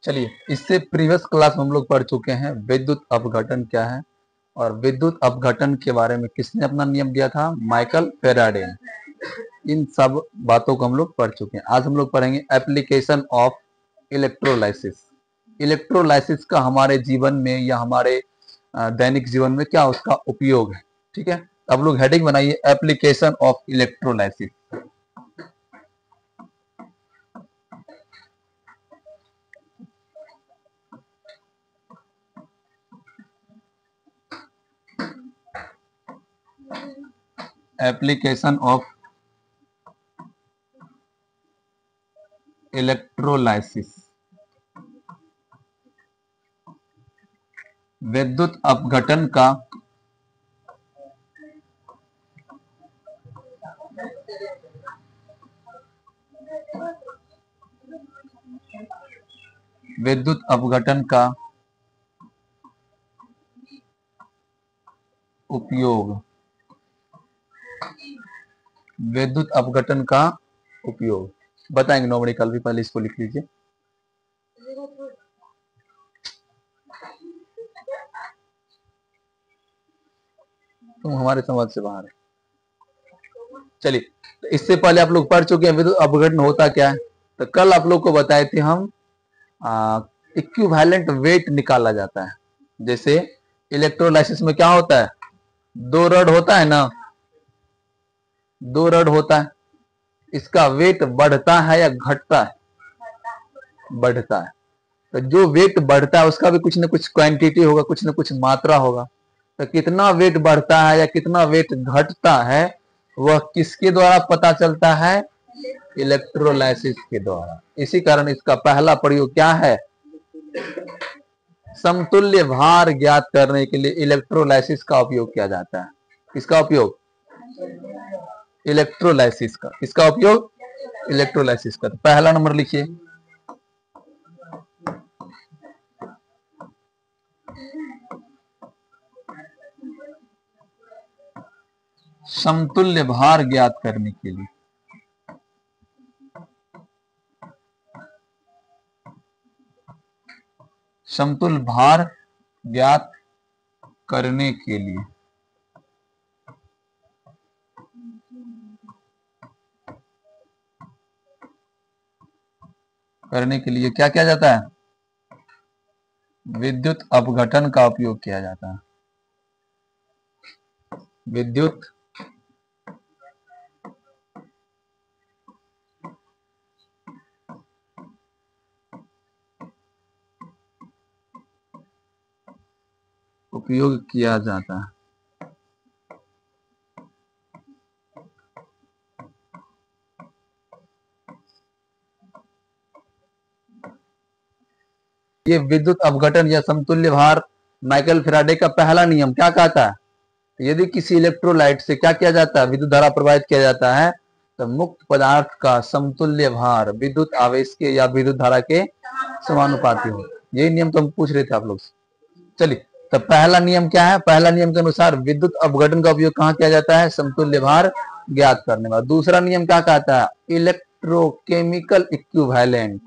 चलिए, इससे previous class में हम लोग पढ़ चुके हैं विद्युत अपघटन क्या है, और विद्युत अपघटन के बारे में किसने अपना नियम दिया था, माइकल फेराडे ने। इन सब बातों को हम लोग पढ़ चुके हैं। आज हम लोग पढ़ेंगे एप्लीकेशन ऑफ इलेक्ट्रोलाइसिस। इलेक्ट्रोलाइसिस का हमारे जीवन में या हमारे दैनिक जीवन में क्या उसका उपयोग है। ठीक है, अब लोग हेडिंग बनाइए, application of electrolysis. Application of electrolysis, विद्युत अपघटन का विद्युत अपघटन का उपयोग, विद्युत अपघटन का उपयोग बताएंगे नॉमेरिकल भी, पहले इसको लिख लीजिए। तुम हमारे समाज से बाहर है। चलिए, तो इससे पहले आप लोग पढ़ चुके हैं विद्युत अपघटन होता क्या है। तो कल आप लोग को बताए थे हम इक्विवेलेंट वेट निकाला जाता है। जैसे इलेक्ट्रोलाइसिस में क्या होता है, दो रड होता है ना, दो रड होता है, इसका वेट बढ़ता है या घटता है, बढ़ता है। तो जो वेट बढ़ता है उसका भी कुछ ना कुछ क्वांटिटी होगा, कुछ ना कुछ मात्रा होगा। तो कितना वेट बढ़ता है या कितना वेट घटता है वह किसके द्वारा पता चलता है, इलेक्ट्रोलाइसिस के द्वारा। इसी कारण इसका पहला प्रयोग क्या है, समतुल्य भार ज्ञात करने के लिए इलेक्ट्रोलाइसिस का उपयोग किया जाता है। किसका उपयोग, इलेक्ट्रोलाइसिस का। किसका उपयोग, इलेक्ट्रोलाइसिस का। तो पहला नंबर लिखिए, समतुल्य भार ज्ञात करने के लिए, समतुल्य भार ज्ञात करने के लिए क्या किया जाता है, विद्युत अपघटन का उपयोग किया जाता है। विद्युत उपयोग किया जाता है। ये विद्युत अपघटन या समतुल्य भार माइकल फेराडे का पहला नियम क्या कहता है, यदि किसी इलेक्ट्रोलाइट से क्या किया जाता है, विद्युत धारा प्रवाहित किया जाता है, तो मुक्त पदार्थ का समतुल्य भार विद्युत आवेश के या विद्युत धारा के समानुपाती हो। यही नियम तो हम पूछ रहे थे आप लोग से। चलिए, तो पहला नियम क्या है, पहला नियम के अनुसार विद्युत अपघटन का उपयोग कहाँ किया जाता है, समतुल्य भार ज्ञात करने में। दूसरा नियम क्या कहता है, इलेक्ट्रोकेमिकल इक्विवेलेंट,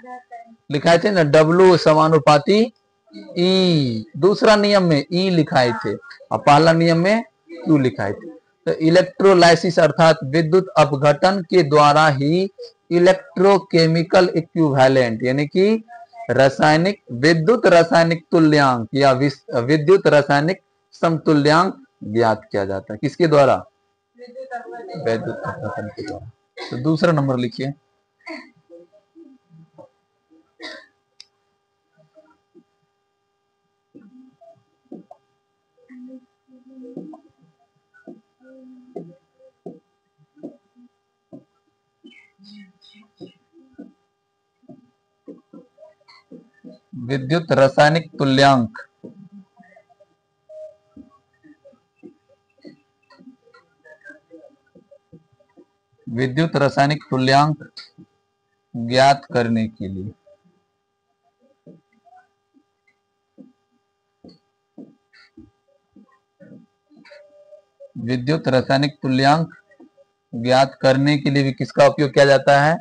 लिखाए थे ना W समानुपाती E, दूसरा नियम में E लिखाए थे और पहला नियम में Q लिखाए थे। तो इलेक्ट्रोलाइसिस अर्थात विद्युत अपघटन के द्वारा ही इलेक्ट्रोकेमिकल इक्विवेलेंट यानी कि रासायनिक विद्युत रासायनिक तुल्यांक या विद्युत रासायनिक समतुल्यांक ज्ञात किया जाता है। किसके द्वारा, विद्युत अपघटन के द्वारा। तो दूसरा नंबर लिखिए, विद्युत रासायनिक तुल्यांक विद्युत रासायनिक तुल्यांक ज्ञात करने के लिए विद्युत रासायनिक तुल्यांक ज्ञात करने के लिए भी किसका उपयोग किया जाता है,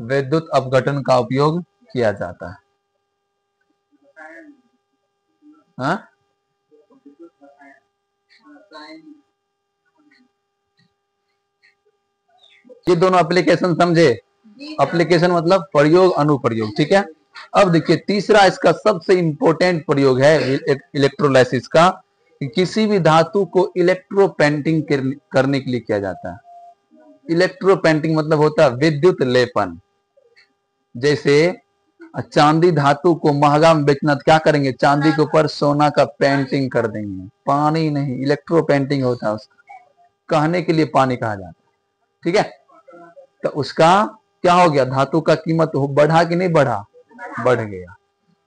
विद्युत अपघटन का उपयोग किया जाता है। हाँ, ये दोनों एप्लीकेशन समझे? एप्लीकेशन मतलब प्रयोग अनुप्रयोग, ठीक है। अब देखिए तीसरा इसका सबसे इंपॉर्टेंट प्रयोग है इलेक्ट्रोलाइसिस का, कि किसी भी धातु को इलेक्ट्रो पेंटिंग करने के लिए किया जाता है। इलेक्ट्रो पेंटिंग मतलब होता है विद्युत लेपन। जैसे चांदी धातु को महंगा में बेचना, तो क्या करेंगे, चांदी के ऊपर सोना का पेंटिंग कर देंगे। पानी नहीं, इलेक्ट्रो पेंटिंग होता है उसका, कहने के लिए पानी कहा जाता है, ठीक है। तो उसका क्या हो गया, धातु का कीमत बढ़ा कि नहीं बढ़ा, बढ़ गया।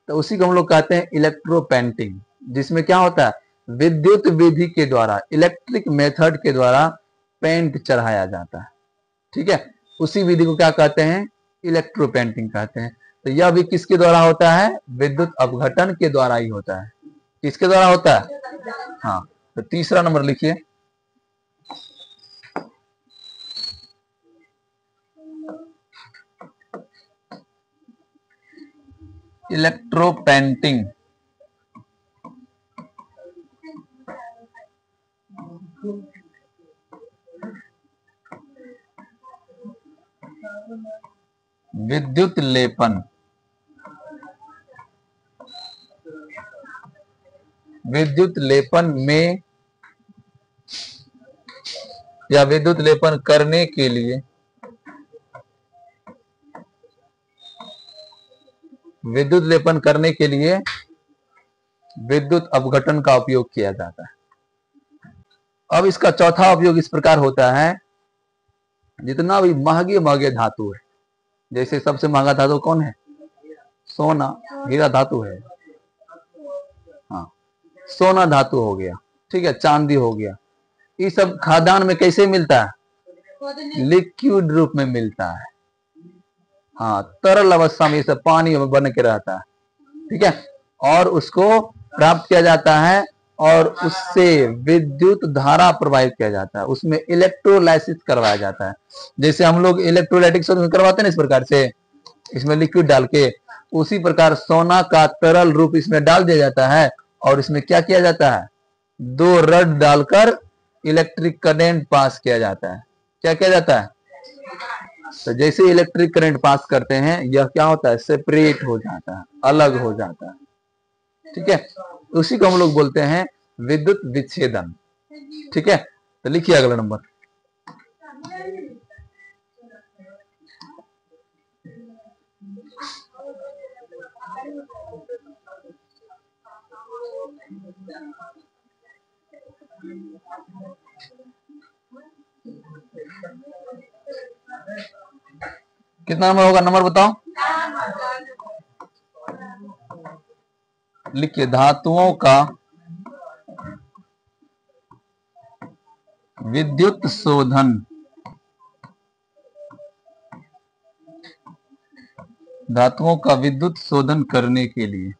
तो उसी को हम लोग कहते हैं इलेक्ट्रो पेंटिंग, जिसमें क्या होता है विद्युत विधि के द्वारा, इलेक्ट्रिक मेथड के द्वारा पेंट चढ़ाया जाता है, ठीक है। उसी विधि को क्या कहते हैं, इलेक्ट्रो पेंटिंग कहते हैं। तो यह भी किसके द्वारा होता है, विद्युत अपघटन के द्वारा ही होता है। किसके द्वारा होता है, हाँ। तो तीसरा नंबर लिखिए, इलेक्ट्रो पेंटिंग। विद्युत लेपन, विद्युत लेपन में या विद्युत लेपन करने के लिए, विद्युत लेपन करने के लिए विद्युत अपघटन का उपयोग किया जाता है। अब इसका चौथा उपयोग इस प्रकार होता है, जितना भी महंगे महंगे धातु है, जैसे सबसे महंगा धातु कौन है, सोना, हीरा धातु है, हाँ, सोना धातु हो गया, ठीक है, चांदी हो गया, ये सब खादान में कैसे मिलता है, लिक्विड रूप में मिलता है, हाँ, तरल अवस्था में ये सब पानी में बन के रहता है, ठीक है। और उसको प्राप्त किया जाता है और उससे विद्युत धारा प्रवाहित किया जाता है, उसमें इलेक्ट्रोलाइसिस करवाया जाता है। जैसे हम लोग इलेक्ट्रोलाइटिक करवाते हैं ना इस प्रकार से, इसमें लिक्विड डाल के, उसी प्रकार सोना का तरल रूप इसमें डाल दिया जाता है और इसमें क्या किया जाता है, दो रड डालकर इलेक्ट्रिक करंट पास किया जाता है। क्या किया जाता है, तो जैसे इलेक्ट्रिक करंट पास करते हैं, यह क्या होता है, सेपरेट हो जाता है, अलग हो जाता है, ठीक है। उसी को हम लोग बोलते हैं विद्युत विच्छेदन, ठीक है। तो लिखिए अगला नंबर, कितना नंबर होगा, नंबर बताओ, लिखिए धातुओं का विद्युत शोधन, धातुओं का विद्युत शोधन करने के लिए,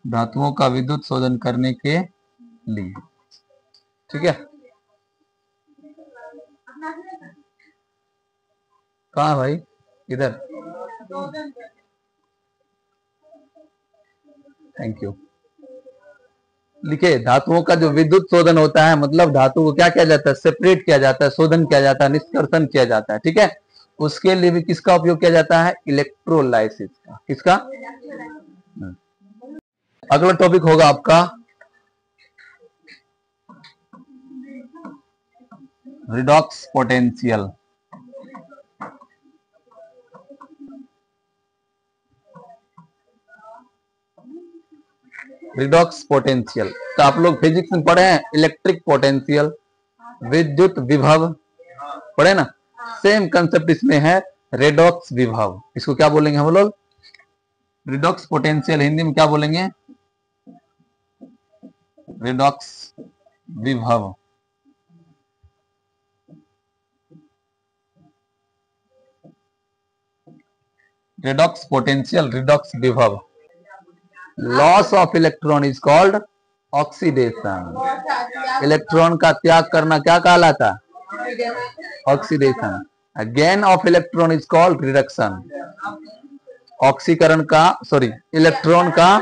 धातुओं का विद्युत शोधन करने के लिए, ठीक है। कहाँ भाई, इधर, थैंक यू। लिखिए धातुओं का जो विद्युत शोधन होता है, मतलब धातु को क्या किया जाता है, सेपरेट किया जाता है, शोधन किया जाता है, निष्कर्षण किया जाता है, ठीक है। उसके लिए भी किसका उपयोग किया जाता है, इलेक्ट्रोलाइसिस का। किसका, अगला टॉपिक होगा आपका रिडॉक्स पोटेंशियल। रिडॉक्स पोटेंशियल, तो आप लोग फिजिक्स में पढ़े हैं, इलेक्ट्रिक पोटेंशियल, विद्युत विभव पढ़े ना, सेम कंसेप्ट इसमें है, रेडॉक्स विभव। इसको क्या बोलेंगे हम लोग, रिडॉक्स पोटेंशियल हिंदी में क्या बोलेंगे, रिडॉक्स विभव। रिडॉक्स पोटेंशियल, रिडॉक्स विभव। Loss of electron is called oxidation. Electron का त्याग करना क्या कहलाता है, oxidation. Gain of electron is called reduction. ऑक्सीकरण का इलेक्ट्रॉन का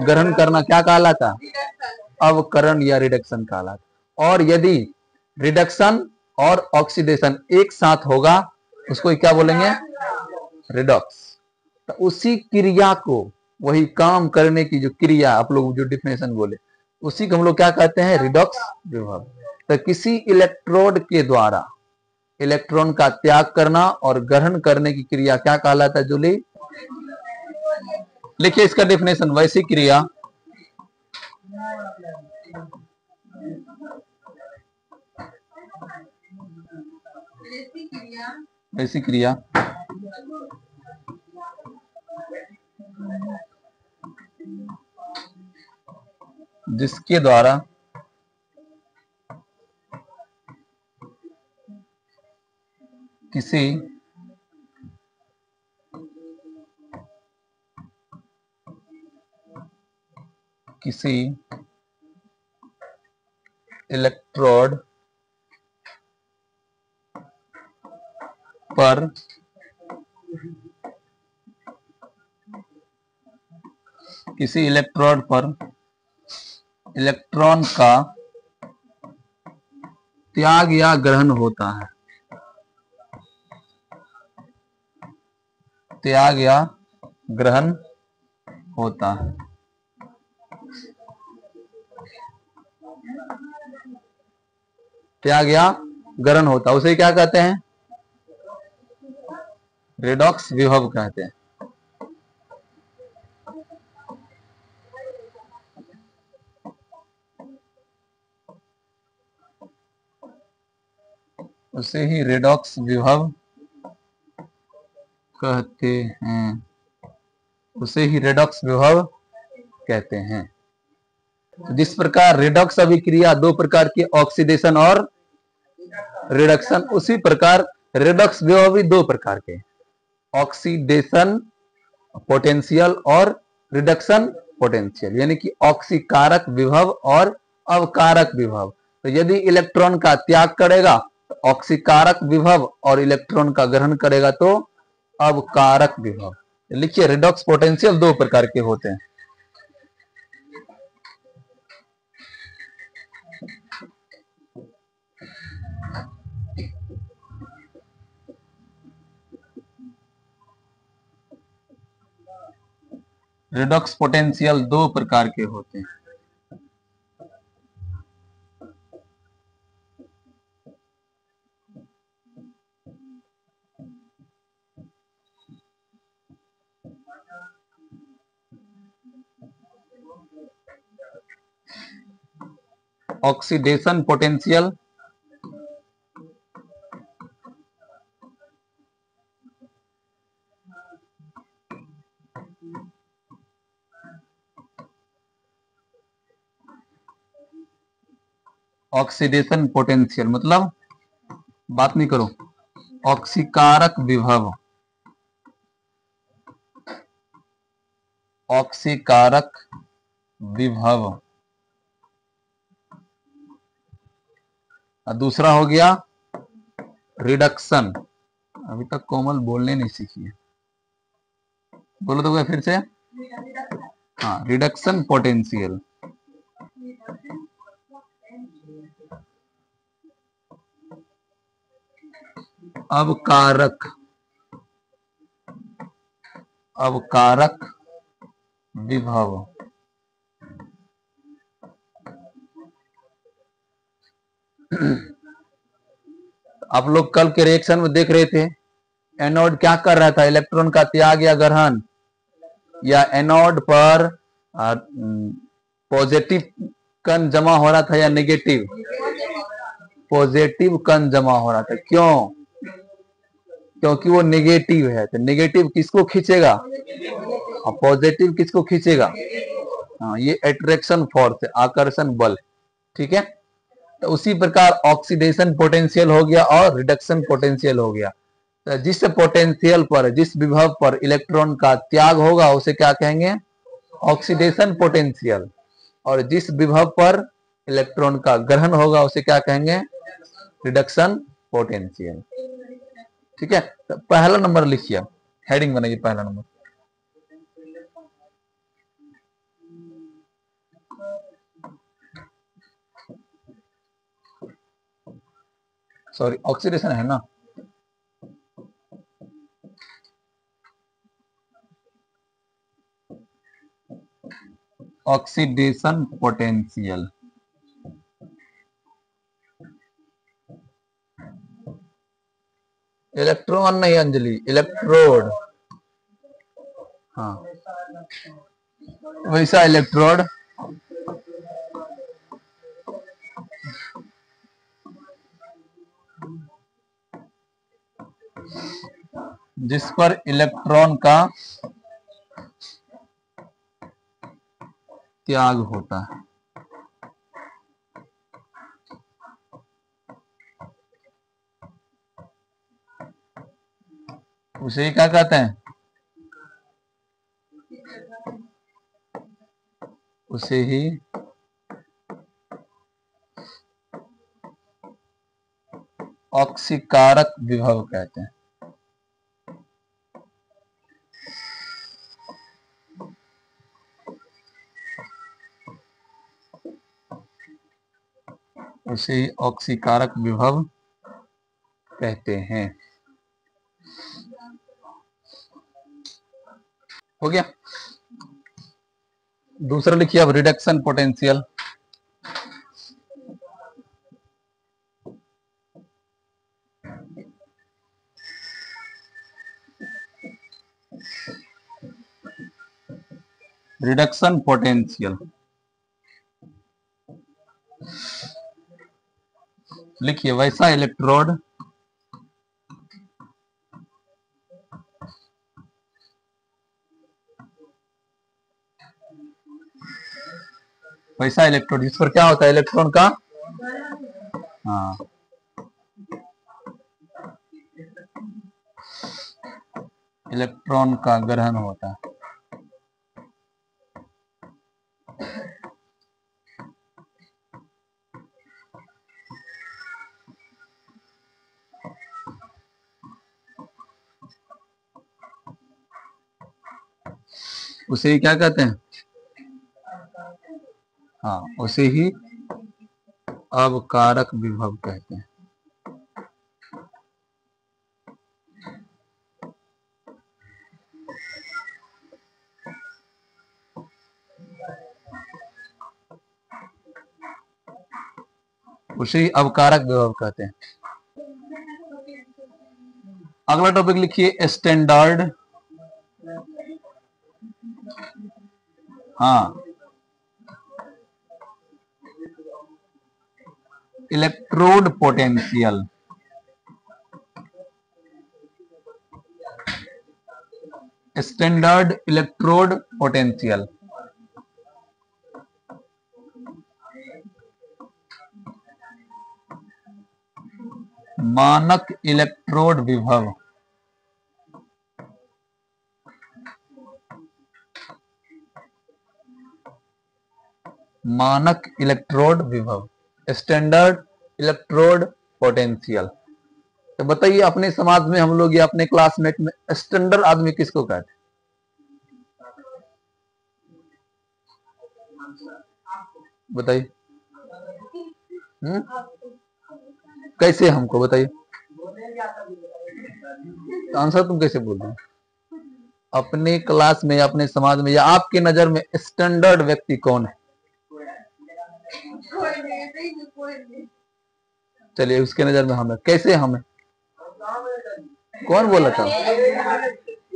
ग्रहण करना क्या कहलाता? अवकरण या रिडक्शन कहलाता। और यदि रिडक्शन और ऑक्सीडेशन एक साथ होगा उसको क्या बोलेंगे? रिडॉक्स। तो उसी क्रिया को, वही काम करने की जो क्रिया आप लोग जो डिफिनेशन बोले, उसी को हम लोग क्या कहते हैं? रिडॉक्स विभव। तो किसी इलेक्ट्रोड के द्वारा इलेक्ट्रॉन का त्याग करना और ग्रहण करने की क्रिया क्या कहलाता है जूली? लिखिए इसका डेफिनेशन। वैसी क्रिया जिसके द्वारा किसी इलेक्ट्रोड पर इलेक्ट्रॉन का त्याग या ग्रहण होता है। त्याग या ग्रहण होता है। त्याग या ग्रहण होता है, उसे क्या कहते हैं? रेडॉक्स विभव कहते हैं। उसे ही रेडॉक्स विभव कहते हैं। उसे ही रेडॉक्स विभव कहते हैं। जिस प्रकार रेडॉक्स अभिक्रिया दो प्रकार की, ऑक्सीडेशन और रिडक्शन, उसी प्रकार रेडॉक्स विभव भी दो प्रकार के, ऑक्सीडेशन पोटेंशियल और रिडक्शन पोटेंशियल, यानी कि ऑक्सीकारक विभव और अवकारक विभव। तो यदि इलेक्ट्रॉन का त्याग करेगा तो ऑक्सीकारक विभव, और इलेक्ट्रॉन का ग्रहण करेगा तो अवकारक विभव। लिखिए रिडॉक्स पोटेंशियल दो प्रकार के होते हैं। रिडॉक्स पोटेंशियल दो प्रकार के होते हैं। ऑक्सीडेशन पोटेंशियल ऑक्सीडेशन पोटेंशियल मतलब, बात नहीं करो, ऑक्सीकारक विभव। ऑक्सीकारक विभव। दूसरा हो गया रिडक्शन। अभी तक कोमल बोलने नहीं सीखी है, बोलो तो फिर से। हाँ, रिडक्शन पोटेंशियल। अवकारक विभव। आप लोग कल के रिएक्शन में देख रहे थे, एनोड क्या कर रहा था? इलेक्ट्रॉन का त्याग या ग्रहण, या एनोड पर पॉजिटिव कण जमा हो रहा था या नेगेटिव? पॉजिटिव कण जमा हो रहा था। क्यों? क्योंकि वो नेगेटिव है। तो नेगेटिव किसको खींचेगा? पॉजिटिव किसको खींचेगा? हाँ, ये अट्रैक्शन फोर्स है, आकर्षण बल। ठीक है। तो उसी प्रकार ऑक्सीडेशन पोटेंशियल हो गया और रिडक्शन पोटेंशियल हो गया। तो जिस पोटेंशियल पर, जिस विभव पर इलेक्ट्रॉन का त्याग होगा उसे क्या कहेंगे? Oxidation potential. और जिस विभव पर इलेक्ट्रॉन का ग्रहण होगा उसे क्या कहेंगे? Reduction potential. ठीक है, तो पहला नंबर लिखिए, हेडिंग बनाइए पहला नंबर। सॉरी, ऑक्सीडेशन है ना। Oxidation potential. इलेक्ट्रॉन नहीं अंजलि, इलेक्ट्रोड। हाँ, वैसा इलेक्ट्रोड जिस पर इलेक्ट्रॉन का त्याग होता है, उसे ही क्या कहते हैं? उसे ही ऑक्सीकारक विभव कहते हैं। उसे ही ऑक्सीकारक विभव कहते हैं। हो गया। दूसरा लिखिए अब, रिडक्शन पोटेंशियल। रिडक्शन पोटेंशियल लिखिए, वैसा इलेक्ट्रोड जिस पर क्या होता है, इलेक्ट्रॉन का, हाँ, इलेक्ट्रॉन का ग्रहण होता है। उसे ही क्या कहते हैं? हाँ, उसे ही अवकारक विभव कहते हैं। उसे ही अवकारक विभव कहते हैं। अगला टॉपिक लिखिए, स्टैंडर्ड, हाँ, electrode potential. Standard electrode potential मानक इलेक्ट्रोड विभव। मानक इलेक्ट्रोड विभव, स्टैंडर्ड इलेक्ट्रोड पोटेंशियल। तो बताइए, अपने समाज में हम लोग या अपने क्लासमेट में स्टैंडर्ड आदमी किसको कहते हैं? बताइए। कैसे, हमको बताइए, आंसर तुम कैसे बोल रहे हो? अपने क्लास में या अपने समाज में या आपकी नजर में स्टैंडर्ड व्यक्ति कौन है? चलिए, उसके नजर में हमें कैसे, हमें कौन बोला था?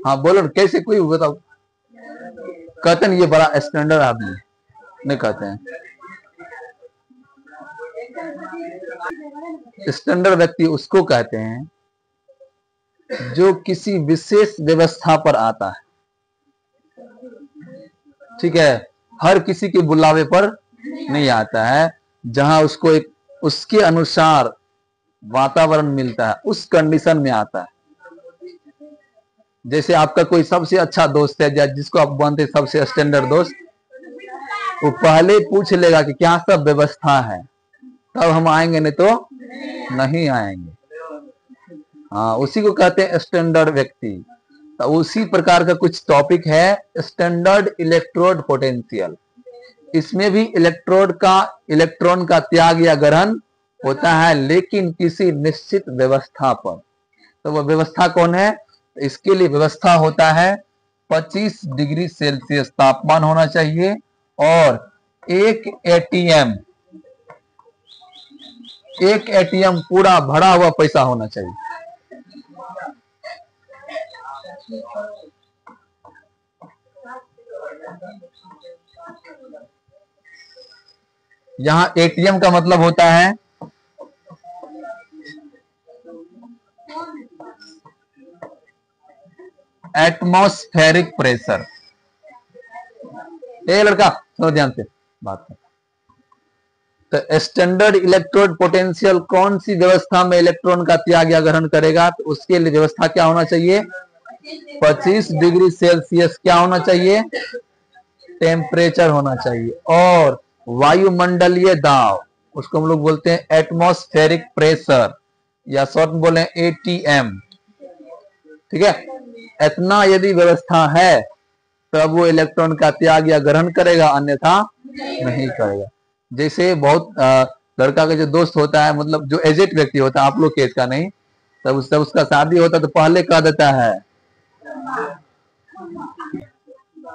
हाँ बोलो, कैसे, कोई बताओ। कहते हैं ये बड़ा स्टैंडर्ड आदमी, नहीं कहते हैं। स्टैंडर्ड व्यक्ति उसको कहते हैं जो किसी विशेष व्यवस्था पर आता है। ठीक है, हर किसी के बुलावे पर नहीं आता है, जहां उसको एक उसके अनुसार वातावरण मिलता है, उस कंडीशन में आता है। जैसे आपका कोई सबसे अच्छा दोस्त है, जिसको आप मानते हैं सबसे स्टैंडर्ड दोस्त, वो पहले पूछ लेगा कि क्या सब व्यवस्था है, तब हम आएंगे, नहीं तो नहीं आएंगे। हाँ, उसी को कहते हैं स्टैंडर्ड व्यक्ति। तो उसी प्रकार का कुछ टॉपिक है स्टैंडर्ड इलेक्ट्रोड पोटेंशियल। इसमें भी इलेक्ट्रॉन का त्याग या ग्रहण होता है, लेकिन किसी निश्चित व्यवस्था पर। तो वह व्यवस्था कौन है? इसके लिए व्यवस्था होता है 25 डिग्री सेल्सियस तापमान होना चाहिए और एक एटीएम पूरा भरा हुआ पैसा होना चाहिए। यहां एटीएम का मतलब होता है एटमॉस्फेरिक प्रेशर। ए लड़का सुनो ध्यान से बात कर। तो स्टैंडर्ड इलेक्ट्रोड पोटेंशियल कौन सी व्यवस्था में इलेक्ट्रॉन का त्याग या ग्रहण करेगा? तो उसके लिए व्यवस्था क्या होना चाहिए? 25 डिग्री सेल्सियस क्या होना चाहिए? टेम्परेचर होना चाहिए। और वायुमंडलीय दाब, उसको हम लोग बोलते हैं एटमॉस्फेरिक प्रेशर, या शॉर्ट में बोले एटीएम। ठीक है, इतना यदि व्यवस्था है तब वो इलेक्ट्रॉन का त्याग या ग्रहण करेगा, अन्यथा नहीं करेगा। जैसे बहुत लड़का का जो दोस्त होता है, मतलब जो एजेड व्यक्ति होता है, आप लोग के एज का नहीं, तब उसका शादी होता है तो पहले कह देता है,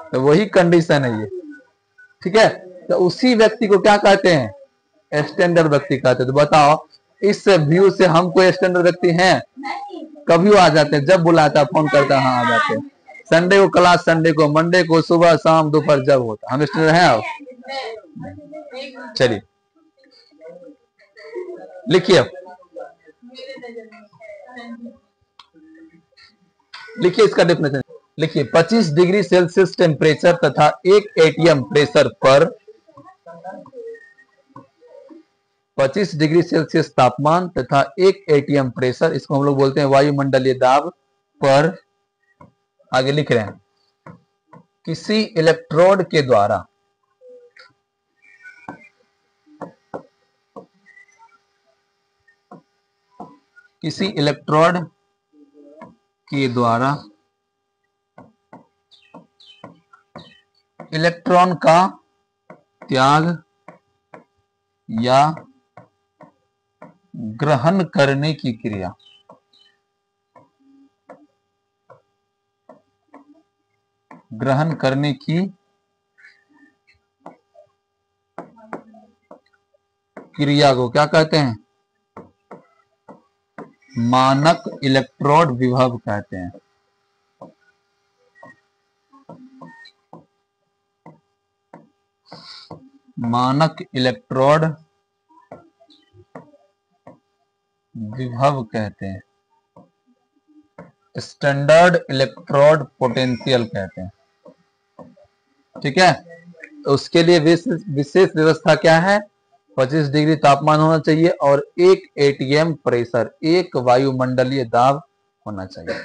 तो वही कंडीशन है ये। ठीक है, तो उसी व्यक्ति को क्या कहते हैं? स्टैंडर्ड व्यक्ति कहते हैं। तो बताओ, इस व्यू से हम कोई स्टैंडर्ड व्यक्ति हैं? कभी आ जाते हैं, जब बुलाता फोन करता, हाँ आ जाते हैं। संडे को क्लास, संडे को, मंडे को सुबह शाम दोपहर जब होता, हम स्टैंडर्ड हैं। आप चलिए लिखिए, लिखिए इसका डेफिनेशन लिखिए। 25 डिग्री सेल्सियस टेम्परेचर तथा 1 एटीएम प्रेशर पर, 25 डिग्री सेल्सियस तापमान तथा 1 एटीएम प्रेशर, इसको हम लोग बोलते हैं वायुमंडलीय दाब पर, आगे लिख रहे हैं, किसी इलेक्ट्रोड के द्वारा इलेक्ट्रॉन का त्याग या ग्रहण करने की क्रिया, को क्या कहते हैं? मानक इलेक्ट्रोड विभव कहते हैं। मानक इलेक्ट्रोड विभव कहते हैं, स्टैंडर्ड इलेक्ट्रोड पोटेंशियल कहते हैं। ठीक है, तो उसके लिए विशेष व्यवस्था क्या है? 25 डिग्री तापमान होना चाहिए और 1 एटीएम प्रेशर, 1 वायुमंडलीय दाब होना चाहिए।